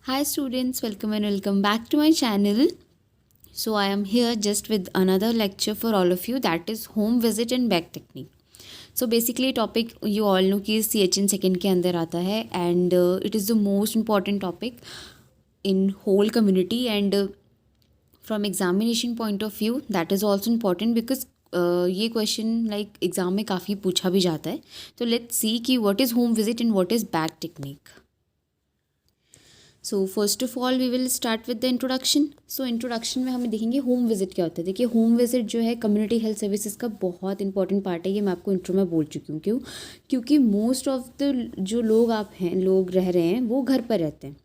Hi students, welcome and welcome back to my channel. So I am here just with another lecture for all of you, that is home visit and back technique. So basically topic you all know कि CHN second के अंदर आता है and it is the most important topic in whole community and from examination point of view that is also important because ये question like exam में काफ़ी पूछा भी जाता है. तो लेट्स सी कि what is home visit and what is bag technique. So first of all we will start with the introduction. सो इंट्रोडक्शन में हमें देखेंगे होम विजिट क्या होता है. देखिए होम विजिट जो है कम्युनिटी हेल्थ सर्विसेज का बहुत इंपॉर्टेंट पार्ट है. ये मैं आपको इंट्रो में बोल चुकी हूँ. क्योंकि मोस्ट ऑफ द जो लोग रह रहे हैं वो घर पर रहते हैं.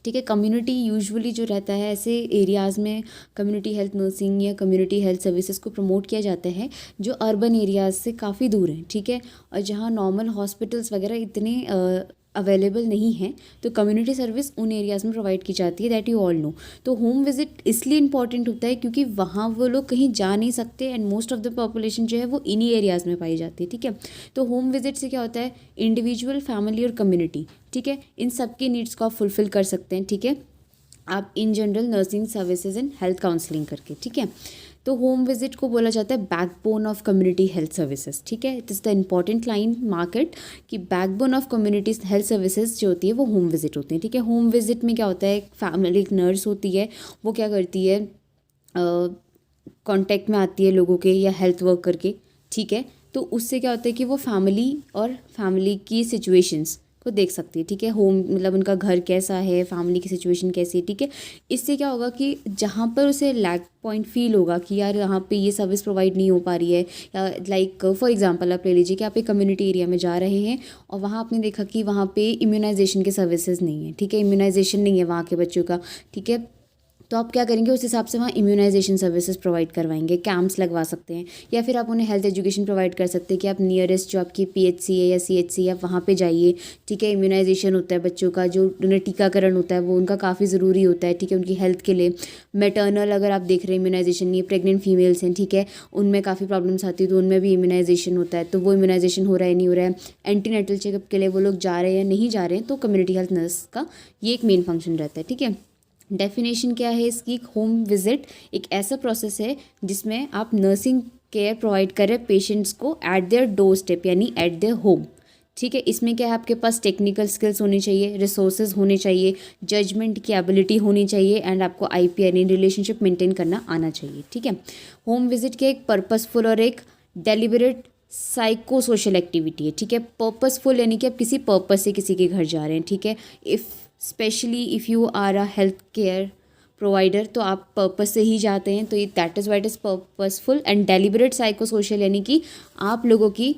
ठीक है. कम्युनिटी यूजुअली जो रहता है ऐसे एरियाज़ में कम्युनिटी हेल्थ नर्सिंग या कम्युनिटी हेल्थ सर्विसेज को प्रमोट किया जाता है जो अर्बन एरियाज़ से काफ़ी दूर हैं. ठीक है. और जहाँ नॉर्मल हॉस्पिटल्स वगैरह इतने अवेलेबल नहीं है तो कम्युनिटी सर्विस उन एरियाज़ में प्रोवाइड की जाती है. That you all know. तो होम विजिट इसलिए इंपॉर्टेंट होता है क्योंकि वहाँ वो लोग कहीं जा नहीं सकते and most of the population जो है वो इन्हीं एरियाज़ में पाई जाती है. ठीक है. तो होम विजिट से क्या होता है, इंडिविजुअल, फैमिली और कम्युनिटी, ठीक है, इन सब के नीड्स को आप फुलफ़िल कर सकते हैं. ठीक है. आप in general nursing services and health counselling करके. ठीक है. तो होम विजिट को बोला जाता है backbone of community health services. ठीक है. It is the important line market कि backbone of community health services जो होती है वो होम विजिट होती है. ठीक है. होम विजिट में क्या होता है, एक फैमिली, एक नर्स होती है, वो क्या करती है, कांटेक्ट में आती है लोगों के या हेल्थ वर्कर के. ठीक है. तो उससे क्या होता है कि वो फैमिली और फैमिली की सिचुएशंस को देख सकती है. ठीक है. होम मतलब उनका घर कैसा है, फैमिली की सिचुएशन कैसी है. ठीक है. इससे क्या होगा कि जहाँ पर उसे लैक पॉइंट फील होगा कि यार यहाँ पे ये सर्विस प्रोवाइड नहीं हो पा रही है, या लाइक फॉर एग्जांपल आप ले लीजिए कि आप एक कम्युनिटी एरिया में जा रहे हैं और वहाँ आपने देखा कि वहाँ पे इम्यूनाइजेशन के सर्विसेज नहीं है. ठीक है. इम्यूनाइजेशन नहीं है वहाँ के बच्चों का. ठीक है. तो आप क्या करेंगे, उस हिसाब से वहाँ इम्यूनाइजेशन सर्विसेज प्रोवाइड करवाएंगे, कैंप्स लगवा सकते हैं, या फिर आप उन्हें हेल्थ एजुकेशन प्रोवाइड कर सकते हैं कि आप नियरेस्ट जो आपकी PHC है या CHC है आप वहाँ पे जाइए. ठीक है. इम्यूनाइजेशन होता है बच्चों का, जो उन्हें टीकाकरण होता है वो उनका काफ़ी ज़रूरी होता है. ठीक है. उनकी हेल्थ के लिए मैटरनल अगर आप देख रहे हैं इम्यूनाइजेशन, ये प्रेग्नेंट फीमेल्स हैं. ठीक है. उनमें काफ़ी प्रॉब्लम्स आती है तो उनमें भी इम्यूनाइजेशन होता है. तो वो इम्यूनाइजेशन हो रहा है नहीं हो रहा है, एंटीनेटल चेकअप के लिए वो लोग जा रहे हैं या नहीं जा रहे हैं, तो कम्युनिटी हेल्थ नर्स का ये एक मेन फंक्शन रहता है. ठीक है. डेफिनेशन क्या है इसकी, होम विजिट एक ऐसा प्रोसेस है जिसमें आप नर्सिंग केयर प्रोवाइड कर रहे हैं पेशेंट्स को एट देयर डोर स्टेप यानी एट देयर होम. ठीक है. इसमें क्या है, आपके पास टेक्निकल स्किल्स होनी चाहिए, रिसोर्सेज होने चाहिए, जजमेंट की एबिलिटी होनी चाहिए एंड आपको IP यानी रिलेशनशिप मेंटेन करना आना चाहिए. ठीक है. होम विजिट के एक पर्पसफुल और एक डेलिबरेट साइको सोशल एक्टिविटी है. ठीक है. पर्पसफुल यानी कि आप किसी पर्पस से किसी के घर जा रहे हैं. ठीक है. If specially if you are a health care provider तो आप पर्पस से ही जाते हैं, तो ये that is what is purposeful. And deliberate psychosocial यानी कि आप लोगों की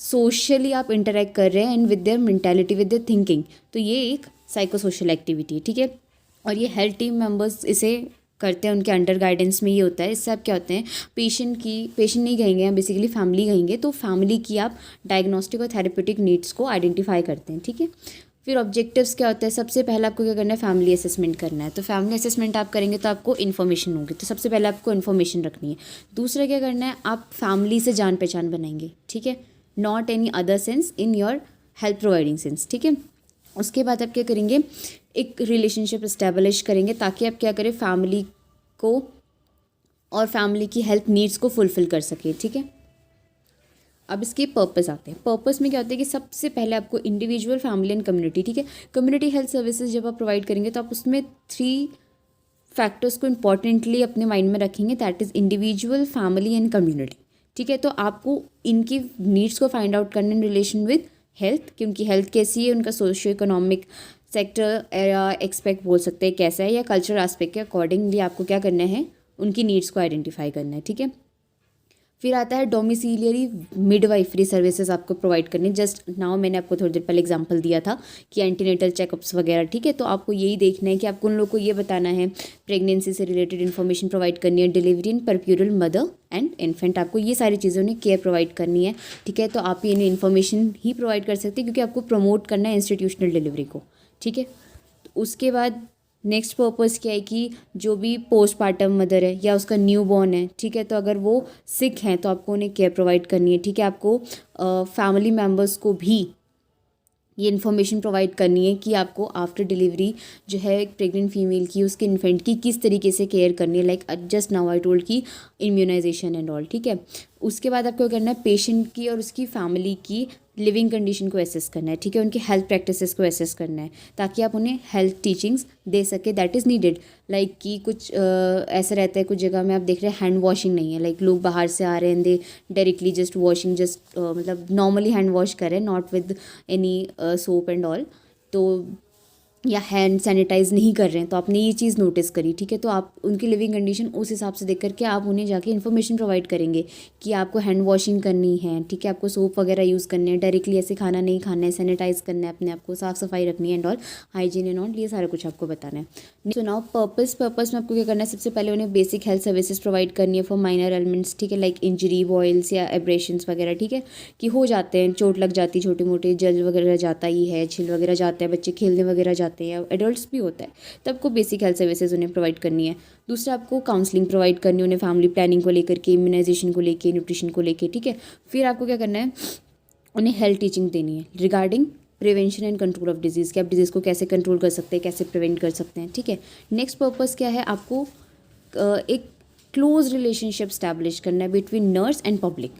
सोशली आप इंटरेक्ट कर रहे हैं and with their mentality, with their thinking, तो ये एक साइको सोशल एक्टिविटी है. ठीक है. और ये हेल्थ टीम मेंबर्स इसे करते हैं, उनके अंडर गाइडेंस में ये होता है. इससे आप क्या होते हैं, पेशेंट नहीं कहेंगे हम, बेसिकली फैमिली कहेंगे, तो फैमिली की आप डायग्नोस्टिक और थेरेपेटिक नीड्स को आइडेंटिफाई करते हैं. ठीक है. फिर ऑब्जेक्टिव्स क्या होता है, सबसे पहले आपको क्या करना है, फैमिली असेसमेंट करना है. तो फैमिली असेसमेंट आप करेंगे तो आपको इन्फॉर्मेशन होगी, तो सबसे पहले आपको इन्फॉर्मेशन रखनी है. दूसरा क्या करना है, आप फैमिली से जान पहचान बनाएंगे. ठीक है. Not any other sense, in your health providing sense. ठीक है. उसके बाद आप क्या करेंगे, एक रिलेशनशिप इस्टेब्लिश करेंगे ताकि आप क्या करें, फैमिली को और फैमिली की हेल्थ नीड्स को फुलफ़िल कर सकें. ठीक है. अब इसके पर्पस आते हैं. पर्पस में क्या होता है कि सबसे पहले आपको इंडिविजुअल, फैमिली एंड कम्युनिटी. ठीक है. कम्युनिटी हेल्थ सर्विसेज जब आप प्रोवाइड करेंगे तो आप उसमें 3 फैक्टर्स को इंपॉर्टेंटली अपने माइंड में रखेंगे, that is individual, family and community. ठीक है. तो आपको इनकी नीड्स को फाइंड आउट करने इन रिलेशन विद हेल्थ, क्योंकि हेल्थ कैसी है, उनका सोशियो इकोनॉमिक सेक्टर या एक्सपेक्ट बोल सकते हैं कैसा है, या कल्चरल एस्पेक्ट के अकॉर्डिंगली आपको क्या करना है, उनकी नीड्स को आइडेंटिफाई करना है. ठीक है. फिर आता है डोमिसिलियरी मिडवाइफरी सर्विसेज आपको प्रोवाइड करनी. जस्ट नाउ मैंने आपको थोड़ी देर पहले एग्जांपल दिया था कि एंटीनेटल चेकअप्स वगैरह. ठीक है. तो आपको यही देखना है कि आपको उन लोगों को ये बताना है, प्रेगनेंसी से रिलेटेड इन्फॉर्मेशन प्रोवाइड करनी है, delivery and puerperal mother and infant, आपको ये सारी चीज़ें उन्हें केयर प्रोवाइड करनी है. ठीक है. तो आप ये इन्फॉर्मेशन ही प्रोवाइड कर सकते हैं क्योंकि आपको प्रमोट करना है इंस्टीट्यूशनल डिलीवरी को. ठीक है. तो उसके बाद नेक्स्ट पर्पस क्या है कि जो भी पोस्टपार्टम मदर है या उसका न्यू बॉर्न है. ठीक है. तो अगर वो सिक हैं तो आपको उन्हें केयर प्रोवाइड करनी है. ठीक है. आपको फैमिली मेम्बर्स को भी ये इन्फॉर्मेशन प्रोवाइड करनी है कि आपको आफ्टर डिलीवरी जो है एक प्रेग्नेंट फीमेल की, उसके इन्फेंट की किस तरीके से केयर करनी है, like just now I told की इम्यूनाइजेशन एंड ऑल, ठीक है। उसके बाद आपको करना है पेशेंट की और उसकी फैमिली की लिविंग कंडीशन को एसेस करना है, ठीक है, उनकी हेल्थ प्रैक्टिसेस को एसेस करना है ताकि आप उन्हें हेल्थ टीचिंग्स दे सके, दैट इज़ नीडेड। लाइक कि कुछ ऐसा रहता है कुछ जगह में आप देख रहे हैं हैंड वॉशिंग नहीं है, लाइक लोग बाहर से आ रहे हैं दे डायरेक्टली जस्ट वॉशिंग, जस्ट मतलब नॉर्मली हैंड वॉश करें, not with any soap and all, तो या हैंड सैनिटाइज नहीं कर रहे हैं, तो आपने ये चीज़ नोटिस करी, ठीक है। तो आप उनकी लिविंग कंडीशन उस हिसाब से देख करके आप उन्हें जाके इन्फॉर्मेशन प्रोवाइड करेंगे कि आपको हैंड वॉशिंग करनी है, ठीक है, आपको सोप वगैरह यूज़ करने हैं, डायरेक्टली ऐसे खाना नहीं खाना है, सैनिटाइज करना है, अपने आपको साफ़ सफाई रखनी है and all, hygiene and all, ये सारा कुछ आपको बताना है। सो नाउ पर्पस में आपको क्या करना है, सबसे पहले उन्हें बेसिक हेल्थ सर्विसेज प्रोवाइड करनी है फॉर माइनर एलिमेंट्स, ठीक है, लाइक इंजरी, बॉयल्स या एब्रेशंस वगैरह, ठीक है, कि हो जाते हैं, चोट लग जाती है, छोटे मोटे जल वगैरह जाता ही है, छिल वगैरह जाता है, बच्चे खेलने वगैरह जाते हैं, एडल्ट्स भी होता है, तो आपको बेसिक हेल्थ सर्विसेज उन्हें प्रोवाइड करनी है। दूसरा आपको काउंसलिंग प्रोवाइड करनी है उन्हें, फैमिली प्लानिंग को लेकर के, इम्यूनाइजेशन को लेके, न्यूट्रिशन को लेके, ठीक है। फिर आपको क्या करना है, उन्हें हेल्थ टीचिंग देनी है regarding prevention and control of disease, कि आप डिजीज़ को कैसे कंट्रोल कर सकते हैं, कैसे प्रिवेंट कर सकते हैं, ठीक है। नेक्स्ट पर्पस क्या है, आपको एक क्लोज रिलेशनशिप स्टैब्लिश करना है बिटवीन नर्स एंड पब्लिक,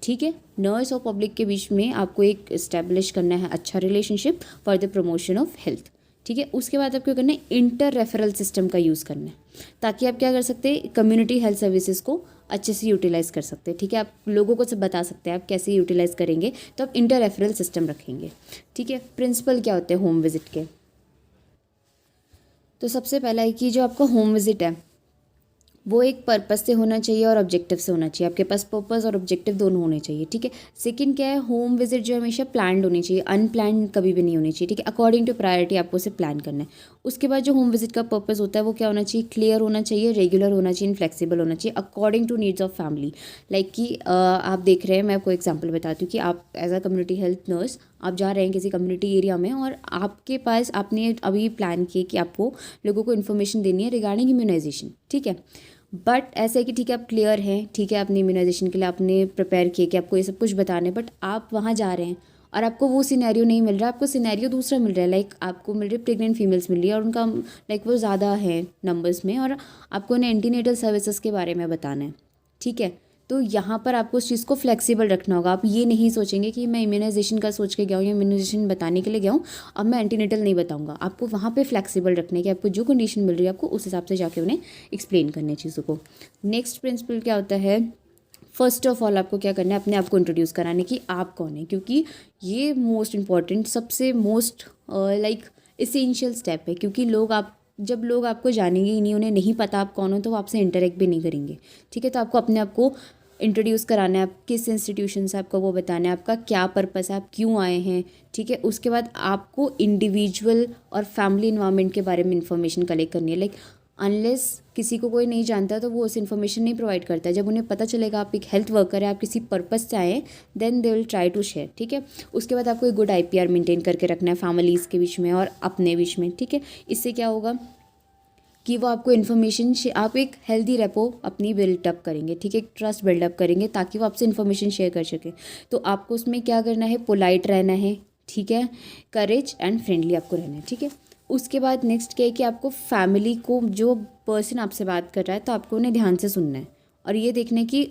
ठीक है, नर्स और पब्लिक के बीच में आपको एक इस्टेब्लिश करना है अच्छा relationship for the promotion of health, ठीक है। उसके बाद आपको करना है इंटर रेफरल सिस्टम का यूज़ करना है, ताकि आप क्या कर सकते हैं, कम्युनिटी हेल्थ सर्विसेज को अच्छे से यूटिलाइज़ कर सकते हैं, ठीक है। आप लोगों को सब बता सकते हैं आप कैसे यूटिलाइज़ करेंगे, तो आप इंटर रेफरल सिस्टम रखेंगे, ठीक है। प्रिंसिपल क्या होते हैं होम विजिट के, तो सबसे पहला है कि जो आपका होम विजिट है वो एक पर्पस से होना चाहिए और ऑब्जेक्टिव से होना चाहिए, आपके पास पर्पस और ऑब्जेक्टिव दोनों होने चाहिए, ठीक है। सेकंड क्या है, होम विजिट जो हमेशा प्लान्ड होनी चाहिए, अनप्लान्ड कभी भी नहीं होनी चाहिए, ठीक है, अकॉर्डिंग टू प्रायोरिटी आपको उसे प्लान करना है। उसके बाद जो होम विजिट का पर्पस होता है वो क्या होना चाहिए, क्लियर होना चाहिए, रेगुलर होना चाहिए, फ्लेक्सिबल होना चाहिए, according to needs of family. Like कि आप देख रहे हैं, मैं आपको एग्जाम्पल बताती हूँ कि आप as a community health nurse आप जा रहे हैं किसी कम्युनिटी एरिया में और आपके पास आपने अभी प्लान किए कि आपको लोगों को इन्फॉर्मेशन देनी है रिगार्डिंग इम्यूनाइजेशन, ठीक है। बट ऐसा है कि ठीक है आप क्लियर हैं, ठीक है, अपने इम्यूनाइजेशन के लिए आपने प्रिपेयर किए कि आपको ये सब कुछ बताना है, बट आप वहाँ जा रहे हैं और आपको वो सिनेरियो नहीं मिल रहा, आपको सिनेरियो दूसरा मिल रहा है, लाइक आपको मिल रही है प्रेग्नेंट फीमेल्स मिल रही है और उनका लाइक वो ज़्यादा है नंबर्स में और आपको उन्हें एंटीनेटल सर्विसेज के बारे में बताना है, ठीक है। तो यहाँ पर आपको उस चीज़ को फ्लेक्सिबल रखना होगा, आप ये नहीं सोचेंगे कि मैं इम्यूनाइजेशन का सोच के गया हूँ या इम्यूनाइजेशन बताने के लिए गया हूँ, अब मैं एंटीनेटल नहीं बताऊँगा, आपको वहाँ पे फ्लेक्सिबल रखने की, आपको जो कंडीशन मिल रही है आपको उस हिसाब से जाके उन्हें एक्सप्लेन करने चीज़ों को। नेक्स्ट प्रिंसिपल क्या होता है, फर्स्ट ऑफ ऑल आपको क्या करना है, अपने आप को इंट्रोड्यूस कराने की आप कौन है, क्योंकि ये मोस्ट इंपॉर्टेंट सबसे मोस्ट लाइक इसेंशियल स्टेप है, क्योंकि जब लोग आपको जानेंगे ही नहीं, उन्हें नहीं पता आप कौन हो, तो वो आपसे इंटरेक्ट भी नहीं करेंगे, ठीक है। तो आपको अपने आप को इंट्रोड्यूस कराना है, आप किस इंस्टीट्यूशन से आपको वो बताना है, आपका क्या पर्पस है, आप क्यों आए हैं, ठीक है। उसके बाद आपको इंडिविजुअल और फैमिली इन्वायरमेंट के बारे में इंफॉर्मेशन कलेक्ट करनी है, लाइक अनलेस किसी को कोई नहीं जानता तो वो उस इन्फॉर्मेशन नहीं प्रोवाइड करता है, जब उन्हें पता चलेगा आप एक हेल्थ वर्कर है, आप किसी पर्पस से आए, then they will try to share, ठीक है। उसके बाद आपको एक गुड IPR मेंटेन करके रखना है फैमिलीज़ के बीच में और अपने बीच में, ठीक है। इससे क्या होगा कि वो आपको इन्फॉर्मेशन आप एक हेल्दी रेपो अपनी बिल्डअप करेंगे, ठीक है, एक ट्रस्ट बिल्डअप करेंगे ताकि वो आपसे इन्फॉर्मेशन शेयर कर सके। तो आपको उसमें क्या करना है, पोलाइट रहना है, ठीक है, करेज एंड फ्रेंडली आपको रहना है, ठीक है। उसके बाद नेक्स्ट क्या है कि आपको फैमिली को, जो पर्सन आपसे बात कर रहा है तो आपको उन्हें ध्यान से सुनना है और ये देखना है कि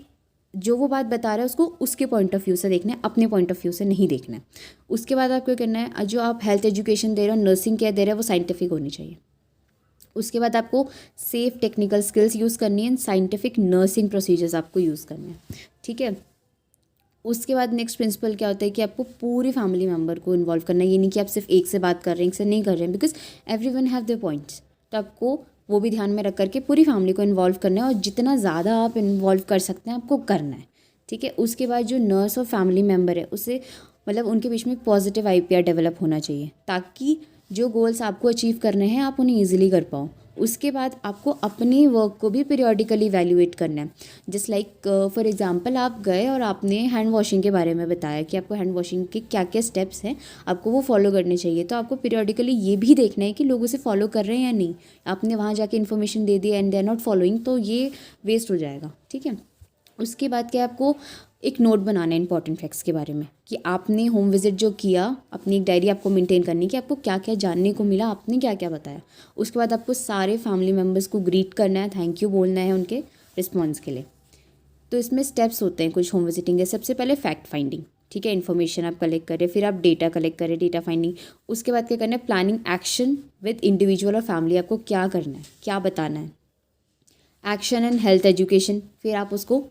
जो वो बात बता रहा है उसको उसके पॉइंट ऑफ व्यू से देखना है, अपने पॉइंट ऑफ व्यू से नहीं देखना है। उसके बाद आपको करना है, जो आप हेल्थ एजुकेशन दे रहे हो, नर्सिंग केयर दे रहे हो, वो साइंटिफिक होनी चाहिए। उसके बाद आपको सेफ टेक्निकल स्किल्स यूज़ करनी है, साइंटिफिक नर्सिंग प्रोसीजर्स आपको यूज़ करने हैं, ठीक है। उसके बाद नेक्स्ट प्रिंसिपल क्या होता है कि आपको पूरी फैमिली मेम्बर को इन्वॉल्व करना है, ये नहीं कि आप सिर्फ एक से बात कर रहे हैं, एक से नहीं कर रहे हैं, because everyone have their points, तो आपको वो भी ध्यान में रख करके पूरी फैमिली को इन्वॉल्व करना है और जितना ज़्यादा आप इन्वॉल्व कर सकते हैं आपको करना है, ठीक है। उसके बाद जो नर्स और फैमिली मेम्बर है उसे मतलब उनके बीच में एक पॉजिटिव IPR डेवलप होना चाहिए ताकि जो गोल्स आपको अचीव करने हैं आप उन्हें ईजिली कर पाओ। उसके बाद आपको अपनी वर्क को भी पीरियोडिकली इवैल्यूएट करना है, जस्ट लाइक फॉर एग्जांपल आप गए और आपने हैंड वॉशिंग के बारे में बताया कि आपको हैंड वॉशिंग के क्या क्या स्टेप्स हैं आपको वो फॉलो करने चाहिए, तो आपको पीरियोडिकली ये भी देखना है कि लोग उसे फॉलो कर रहे हैं या नहीं। आपने वहाँ जाके इन्फॉर्मेशन दे दी and they are not following तो ये वेस्ट हो जाएगा, ठीक है। उसके बाद क्या आपको एक नोट बनाना है इंपॉर्टेंट फैक्ट्स के बारे में कि आपने होम विजिट जो किया, अपनी एक डायरी आपको मेंटेन करनी है कि आपको क्या क्या जानने को मिला, आपने क्या क्या बताया। उसके बाद आपको सारे फैमिली मेम्बर्स को ग्रीट करना है, थैंक यू बोलना है उनके रिस्पॉन्स के लिए। तो इसमें स्टेप्स होते हैं कुछ होम विजिटिंग के। सबसे पहले फैक्ट फाइंडिंग, ठीक है, इन्फॉर्मेशन आप कलेक्ट करें, फिर आप डेटा कलेक्ट करें, डेटा फाइंडिंग। उसके बाद क्या करना है, प्लानिंग एक्शन विद इंडिविजुअल और फैमिली, आपको क्या करना है, क्या बताना है। एक्शन एंड हेल्थ एजुकेशन, फिर आप उसको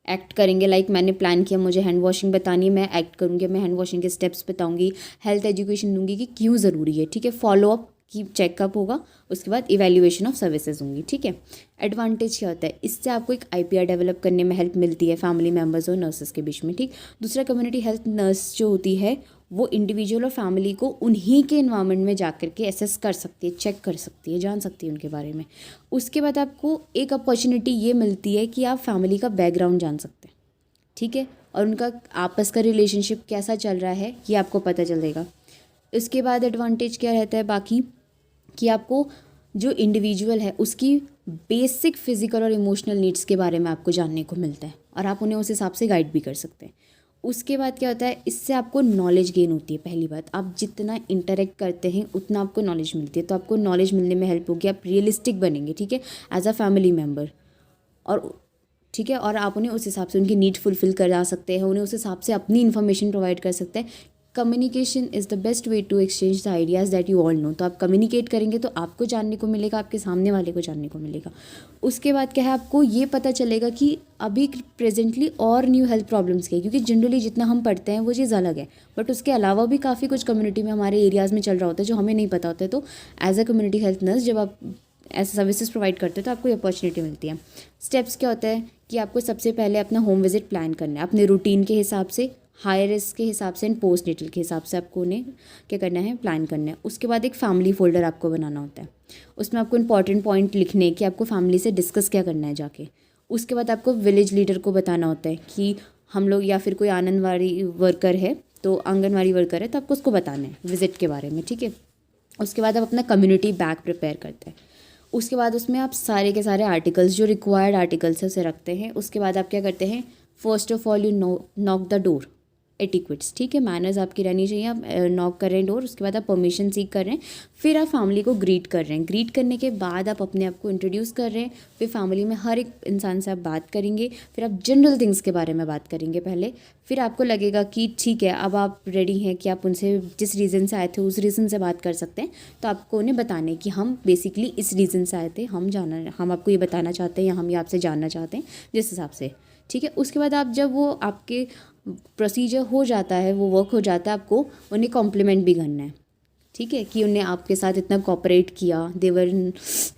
एक्ट करेंगे। लाइक मैंने प्लान किया, मुझे हैंड वॉशिंग बतानी है, मैं एक्ट करूँगी, मैं हैंड वॉशिंग के स्टेप्स बताऊँगी, हेल्थ एजुकेशन दूंगी कि क्यों ज़रूरी है, ठीक है। फॉलोअप की चेकअप होगा, उसके बाद इवैल्यूएशन ऑफ सर्विसेज होंगी, ठीक है। एडवांटेज क्या होता है, इससे आपको एक आईपीआर डेवलप करने में हेल्प मिलती है फैमिली मेम्बर्स और नर्सेस के बीच में, ठीक। दूसरा, कम्युनिटी हेल्थ नर्स जो होती है वो इंडिविजुअल और फैमिली को उन्हीं के इन्वायरमेंट में जाकर के एसेस कर सकती है, चेक कर सकती है, जान सकती है उनके बारे में। उसके बाद आपको एक अपॉर्चुनिटी ये मिलती है कि आप फैमिली का बैकग्राउंड जान सकते हैं, ठीक है, और उनका आपस का रिलेशनशिप कैसा चल रहा है ये आपको पता चलेगा। उसके बाद एडवांटेज क्या रहता है बाकी, कि आपको जो इंडिविजुअल है उसकी बेसिक फिजिकल और इमोशनल नीड्स के बारे में आपको जानने को मिलता है और आप उन्हें उस हिसाब से गाइड भी कर सकते हैं। उसके बाद क्या होता है, इससे आपको नॉलेज गेन होती है। पहली बात, आप जितना इंटरेक्ट करते हैं उतना आपको नॉलेज मिलती है, तो आपको नॉलेज मिलने में हेल्प होगी, आप रियलिस्टिक बनेंगे, ठीक है, एज अ फैमिली मेम्बर। और ठीक है, और आप उन्हें उस हिसाब से उनकी नीड फुलफिल करा सकते हैं, उन्हें उस हिसाब से अपनी इन्फॉर्मेशन प्रोवाइड कर सकते हैं। Communication is the best way to exchange the ideas that you all know. तो आप कम्युनिकेट करेंगे तो आपको जानने को मिलेगा, आपके सामने वाले को जानने को मिलेगा। उसके बाद क्या है, आपको ये पता चलेगा कि अभी प्रेजेंटली और न्यू हेल्थ प्रॉब्लम्स के, क्योंकि जनरली जितना हम पढ़ते हैं वो चीज़ अलग है, बट उसके अलावा भी काफ़ी कुछ कम्युनिटी में हमारे एरियाज़ में चल रहा होता है जो हमें नहीं पता होता है। तो as a community health nurse जब आप ऐसे सर्विसेज प्रोवाइड करते हैं तो आपको ये अपॉर्चुनिटी मिलती है। स्टेप्स क्या होता है कि आपको सबसे पहले अपना होम विजिट प्लान करना है अपने रूटीन के हिसाब से, हाई रिस्क के हिसाब से एंड पोस्ट नेटल के हिसाब से आपको उन्हें क्या करना है, प्लान करना है। उसके बाद एक फैमिली फोल्डर आपको बनाना होता है, उसमें आपको इंपॉर्टेंट पॉइंट लिखने कि आपको फैमिली से डिस्कस क्या करना है जाके। उसके बाद आपको विलेज लीडर को बताना होता है कि हम लोग, या फिर कोई आंगनवाड़ी वर्कर है तो आंगनवाड़ी वर्कर है तो आपको उसको बताना है विजिट के बारे में, ठीक है। उसके बाद आप अपना कम्युनिटी बैग प्रिपेयर करते हैं। उसके बाद उसमें आप सारे के सारे आर्टिकल्स जो रिक्वायर्ड आर्टिकल्स है उसे रखते हैं। उसके बाद आप क्या करते हैं, first of all you knock the door, etiquettes, ठीक है, मैनर्स आपकी रहनी चाहिए। आप नॉक कर रहे हैं डोर, उसके बाद आप परमिशन सीख कर रहे हैं, फिर आप फैमिली को ग्रीट कर रहे हैं। ग्रीट करने के बाद आप अपने आप को इंट्रोड्यूस कर रहे हैं, फिर फैमिली में हर एक इंसान से आप बात करेंगे, फिर आप जनरल थिंग्स के बारे में बात करेंगे पहले। फिर आपको लगेगा कि ठीक है अब आप रेडी हैं कि आप उनसे जिस रीज़न से आए थे उस रीज़न से बात कर सकते हैं, तो आपको उन्हें बताने कि हम बेसिकली इस रीज़न से आए थे, हम आपको ये बताना चाहते हैं या हम ये आपसे जानना चाहते हैं, जिस हिसाब से, ठीक है। उसके बाद आप जब वो आपके प्रोसीजर हो जाता है, वो वर्क हो जाता है, आपको उन्हें कॉम्प्लीमेंट भी करना है, ठीक है, कि उन्हें आपके साथ इतना कोऑपरेट किया, देवर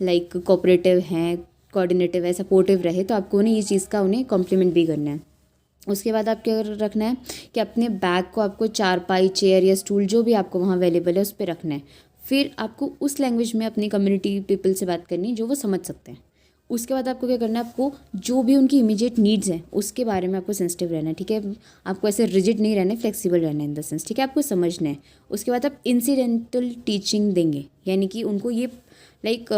लाइक कोऑपरेटिव हैं, कोऑर्डिनेटिव है, सपोर्टिव रहे, तो आपको उन्हें ये चीज़ का उन्हें कॉम्प्लीमेंट भी करना है। उसके बाद आप क्या रखना है कि अपने बैग को आपको चारपाई, चेयर या स्टूल जो भी आपको वहाँ अवेलेबल है उस पर रखना है। फिर आपको उस लैंग्वेज में अपनी कम्युनिटी पीपल से बात करनी है जो वो समझ सकते हैं। उसके बाद आपको क्या करना है, आपको जो भी उनकी इमीडिएट नीड्स हैं उसके बारे में आपको सेंसिटिव रहना है, ठीक है। आपको ऐसे रिजिड नहीं रहना है, फ्लेक्सिबल रहना है इन द सेंस, ठीक है, आपको समझना है। उसके बाद आप इंसिडेंटल टीचिंग देंगे, यानी कि उनको ये लाइक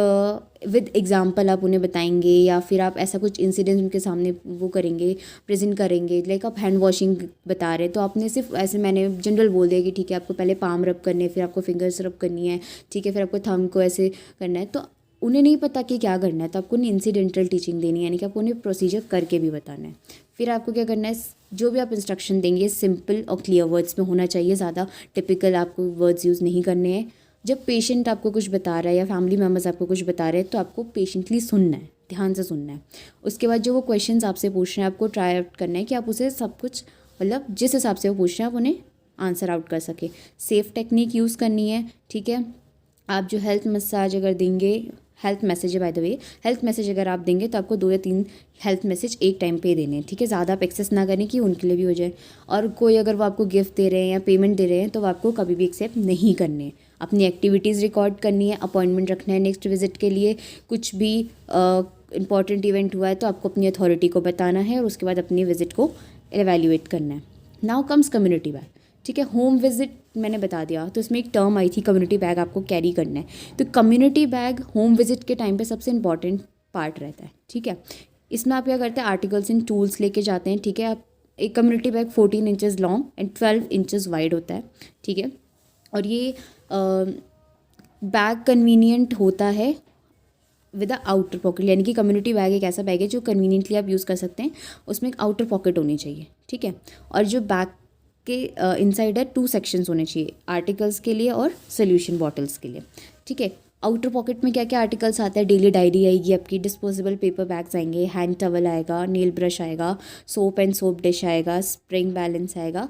विद एग्जाम्पल आप उन्हें बताएंगे, या फिर आप ऐसा कुछ इंसिडेंट उनके सामने वो करेंगे, प्रेजेंट करेंगे। लाइक आप हैंड वॉशिंग बता रहे हैं तो आपने सिर्फ ऐसे, मैंने जनरल बोल दिया कि ठीक है आपको पहले पाम रब करने हैं, फिर आपको फिंगर्स रब करनी है, ठीक है, फिर आपको थंब को ऐसे करना है, तो उन्हें नहीं पता कि क्या करना है, तो आपको उन्हें इंसिडेंटल टीचिंग देनी है, यानी कि आपको उन्हें प्रोसीजर करके भी बताना है। फिर आपको क्या करना है, जो भी आप इंस्ट्रक्शन देंगे सिंपल और क्लियर वर्ड्स में होना चाहिए, ज़्यादा टिपिकल आपको वर्ड्स यूज़ नहीं करने हैं। जब पेशेंट आपको कुछ बता रहा है या फैमिली मेम्बर्स आपको कुछ बता रहे हैं तो आपको पेशेंटली सुनना है, ध्यान से सुनना है। उसके बाद जो वो क्वेश्चंस आपसे पूछ रहे हैं आपको ट्राई आउट करना है कि आप उसे सब कुछ, मतलब जिस हिसाब से वो पूछ रहे हैं आप उन्हें आंसर आउट कर सके। सेफ टेक्निक यूज़ करनी है, ठीक है। आप जो हेल्थ मसाज अगर देंगे, हेल्थ मैसेज है by the way, health message अगर आप देंगे तो आपको 2 या 3 हेल्थ मैसेज एक टाइम पे देने हैं, ठीक है। ज़्यादा आप एक्सेस ना करें कि उनके लिए भी हो जाए। और कोई अगर वो आपको गिफ्ट दे रहे हैं या पेमेंट दे रहे हैं तो वो आपको कभी भी एक्सेप्ट नहीं करने। अपनी एक्टिविटीज़ रिकॉर्ड करनी है, अपॉइंटमेंट रखना है नेक्स्ट विजिट के लिए। कुछ भी इंपॉर्टेंट इवेंट हुआ है तो आपको अपनी अथॉरिटी को बताना है और उसके बाद अपनी विजिट को एवेल्यूएट करना है। नाउ कम्स कम्युनिटी बैग, ठीक है। होम विजिट मैंने बता दिया, तो इसमें एक टर्म आई थी कम्युनिटी बैग आपको कैरी करना है। तो कम्युनिटी बैग होम विजिट के टाइम पे सबसे इंपॉर्टेंट पार्ट रहता है, ठीक है। इसमें आप क्या करते हैं, आर्टिकल्स एंड टूल्स लेके जाते हैं, ठीक है। आप एक community bag 14 inches long and 12 inches wide होता है, ठीक है। और ये बैग कन्वीनियंट होता है विद अ आउटर पॉकेट, यानी कि कम्युनिटी बैग एक ऐसा बैग है जो कन्वीनियंटली आप यूज़ कर सकते हैं, उसमें एक आउटर पॉकेट होनी चाहिए, ठीक है। और जो बैग के इनसाइड है 2 सेक्शंस होने चाहिए, आर्टिकल्स के लिए और सोल्यूशन बॉटल्स के लिए, ठीक है। आउटर पॉकेट में क्या क्या आर्टिकल्स आते हैं, डेली डायरी आएगी आपकी, डिस्पोजेबल पेपर बैग्स आएंगे, हैंड टवल आएगा, नेल ब्रश आएगा, सोप एंड सोप डिश आएगा, स्प्रिंग बैलेंस आएगा,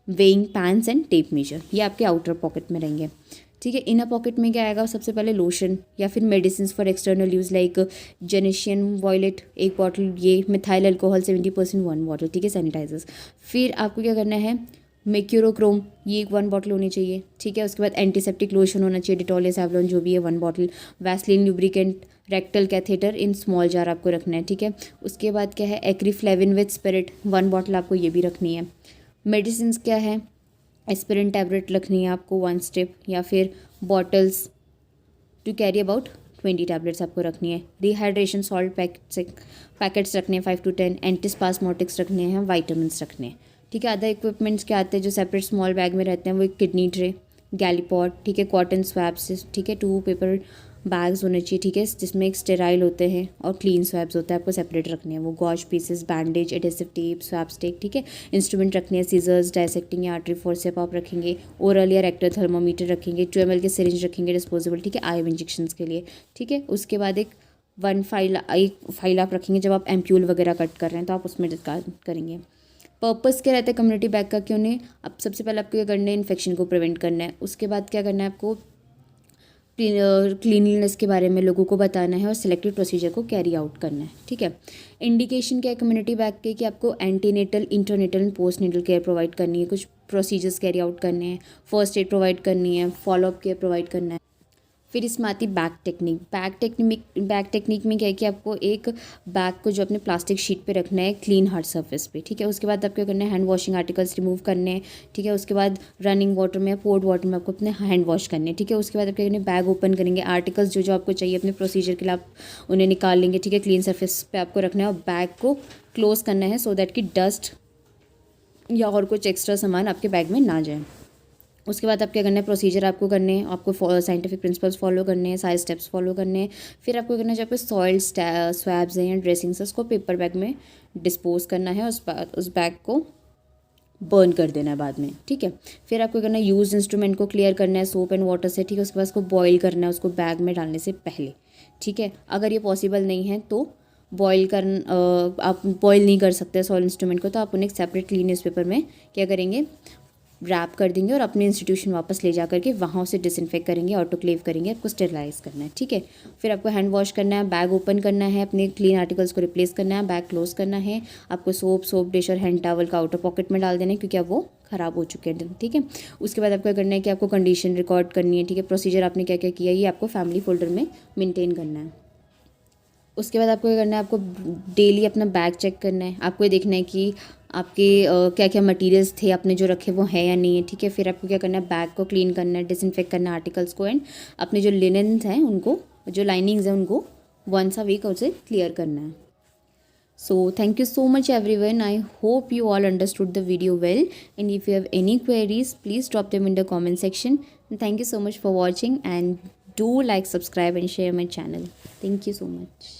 weighing pans and tape major, ये आपके आउटर पॉकेट में रहेंगे, ठीक है। इनर पॉकेट में क्या आएगा, सबसे पहले लोशन या फिर medicine for external use like gentian violet 1 bottle, ये मिथाइल अल्कोहल 70% 1 बॉटल, ठीक है, सैनिटाइजर्स। फिर आपको क्या करना है, मेक्यूरोक्रोम, ये 1 बॉटल होनी चाहिए, ठीक है। उसके बाद एंटीसेप्टिक लोशन होना चाहिए, डिटॉल या सैवलॉन जो भी है 1 bottle, Vaseline lubricant, rectal catheter in small jar आपको रखना है, ठीक है। उसके बाद क्या है, एक्रीफ्लेविन विद स्पिरिट 1 बॉटल आपको ये भी रखनी है। मेडिसिन क्या है, एस्पिरिन टैबलेट रखनी है आपको 1 स्ट्रिप, या फिर bottles to carry about 20 tablets आपको रखनी है। डिहाइड्रेशन सॉल्ट पैकेट्स रखने हैं 5 to 10, एंटीस्पास्मोटिक्स रखने हैं, वाइटामिन्स रखने हैं, ठीक है। अदर इक्विपमेंट्स क्या आते हैं जो सेपरेट स्मॉल बैग में रहते हैं, वो एक किडनी ट्रे, गैलीपॉट, ठीक है, कॉटन स्वैब्स, ठीक है, 2 पेपर बैग्स होने चाहिए, ठीक है, जिसमें एक स्टेराइल होते हैं और क्लीन स्वैब्स होता है, आपको सेपरेट रखने हैं, वो gosh pieces, bandage, adhesive tape, swab stick, ठीक है। इंस्ट्रूमेंट रखने हैं, सीजर्स, डायसेक्टिंग या आर्टरी फोर्सेप आप रखेंगे, ओरल या रेक्टल थर्मोमीटर रखेंगे, 2 ml के सिरिंज रखेंगे डिस्पोजेबल, ठीक है, आई इंजेक्शन के लिए, ठीक है। उसके बाद एक फाइल आप रखेंगे, जब आप एम्प्यूल वगैरह कट कर रहे हैं तो आप उसमें डिस्कार्ड करेंगे। पर्पस क्या रहता है कम्युनिटी बैग का कि उन्हें अब सबसे पहले आपको क्या करना है, इन्फेक्शन को प्रिवेंट करना है। उसके बाद क्या करना है, आपको क्लीनलीनेस के बारे में लोगों को बताना है और सिलेक्टेड प्रोसीजर को कैरी आउट करना है, ठीक है। इंडिकेशन क्या है कम्युनिटी बैग के, कि आपको antenatal, intranatal and postnatal care provide करनी है, कुछ प्रोसीजर्स कैरी आउट करने हैं, फर्स्ट एड प्रोवाइड करनी है, फॉलोअप केयर प्रोवाइड करना है। फिर इसमें आती है बैग टेक्निक में क्या है कि आपको एक बैग को जो अपने प्लास्टिक शीट पे रखना है क्लीन हार्ड सरफेस पे, ठीक है। उसके बाद आपको करना है हैंड वॉशिंग आर्टिकल्स रिमूव करने हैं, ठीक है। उसके बाद रनिंग वाटर में या पोर्ड वाटर में आपको अपने हैंड वॉश करने हैं, ठीक है। उसके बाद आप क्या करना है, बैग ओपन करेंगे, आर्टिकल्स जो जो आपको चाहिए अपने प्रोसीजर के लिए आप उन्हें निकाल लेंगे, ठीक है। क्लीन सरफेस पे आपको रखना है और बैग को क्लोज करना है सो दैट कि डस्ट या और कुछ एक्स्ट्रा सामान आपके बैग में ना जाए। उसके बाद आप क्या करना है, प्रोसीजर आपको करने हैं, आपको साइंटिफिक प्रिंसिपल्स फॉलो करने हैं, सारे स्टेप्स फॉलो करने हैं। फिर आपको करना है, जब पे सॉइल स्वैब्स हैं या ड्रेसिंग्स है, उसको पेपर बैग में डिस्पोज करना है, उस बैग को बर्न कर देना है बाद में, ठीक है। फिर आपको करना है, यूज इंस्ट्रूमेंट को क्लियर करना है सोप एंड वाटर से, ठीक है। उसके बाद उसको बॉयल करना है, उसको बैग में डालने से पहले, ठीक है। अगर ये पॉसिबल नहीं है तो आप बॉयल नहीं कर सकते सॉइल इंस्ट्रूमेंट को, तो आप उन्हें एक सेपरेट क्लीन न्यूज़पेपर में क्या करेंगे, रैप कर देंगे और अपने इंस्टीट्यूशन वापस ले जा करके वहाँ उसे डिसइंफेक्ट करेंगे, ऑटोक्लेव करेंगे, आपको स्टेरिलाइज करना है, ठीक है। फिर आपको हैंड वॉश करना है, बैग ओपन करना है, अपने क्लीन आर्टिकल्स को रिप्लेस करना है, बैग क्लोज करना है, आपको सोप डिश और हैंड टॉवल का आउटर पॉकेट में डाल देना है क्योंकि अब वो ख़राब हो चुके हैं, ठीक है। उसके बाद आपको क्या करना है कि आपको कंडीशन रिकॉर्ड करनी है, ठीक है। प्रोसीजर आपने क्या क्या किया ये आपको फैमिली फोल्डर में मेनटेन करना है। उसके बाद आपको क्या करना है, आपको डेली अपना बैग चेक करना है, आपको ये देखना है कि आपके क्या क्या मटेरियल्स थे आपने जो रखे वो है या नहीं है, ठीक है। फिर आपको क्या करना है, बैग को क्लीन करना है, डिसइंफेक्ट करना है आर्टिकल्स को, एंड अपने जो लिनन्स हैं उनको, जो लाइनिंग्स हैं उनको वंस अ वीक उसे क्लियर करना है। So thank you so much everyone. I hope you all understood the video well, and if you have any queries please drop them in the comment section. And thank you so much for watching, and do like, subscribe and share my channel. Thank you so much.